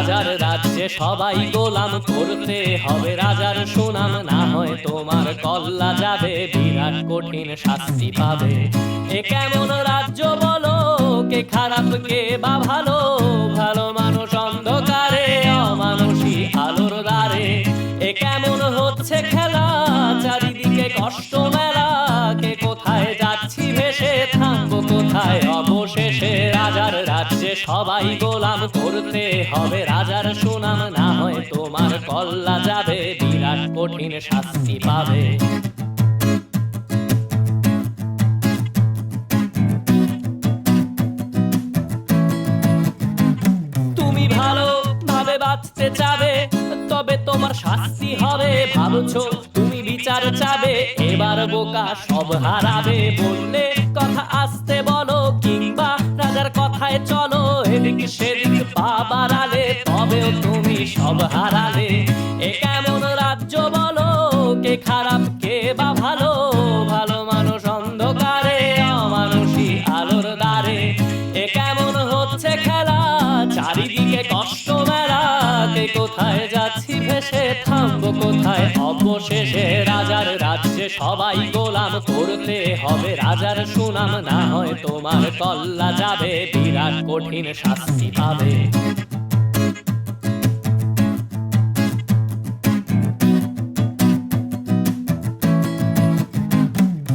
রাজার রাজ্যে সবাই গোলাম, করতে হবে রাজার সুনাম, না হয় তোমার কল্লা যাবে, বিরাট কঠিন শাস্তি পাবে। এ কেমন রাজ্য বলো, কে খারাপ কে বা ভালো, ভালো মানুষ অন্ধকারে, অমানুষী আলোর দ্বারে। এ কেমন হচ্ছে খেলা, চারিদিকে কষ্ট মেলা, কে কোথায় যাচ্ছি ভেসে, থামবো কোথায় অবশেষে। রাজার রাজ্যে সবাই গোলাম, করতে হবে রাজার সুনাম, না হয় তোমার কল্লা যাবে, বিরাট কঠিন শাস্তি পাবে। তুমি ভালো ভাবে বাঁচতে চাবে, তবে তোমার শাস্তি হবে। ভাবছো তুমি বিচার চাবে, এবার বোকা সব হারাবে। বললে কথা আস্তে বলো, কিংবা রাজার কথায় চলো, এদিক সেদিক পা বাড়ালে, তবেও তুমি সব হারালে। এ কেমন রাজ্য বলো, কে খারাপ কে বা ভালো, ভালো মানুষ অন্ধকারে, অমানুষী আলোর দ্বারে। এ কেমন হচ্ছে খেলা, চারিদিকে কষ্ট মেলা, কে কোথায় যাচ্ছি ভেসে, থামবো কোথায় অবশেষে। রাজার রাজ্যে সবাই গোলাম, করতে হবে রাজার সুনাম, না হয় তোমার কল্লা যাবে, বিরাট কঠিন শাস্তি পাবে।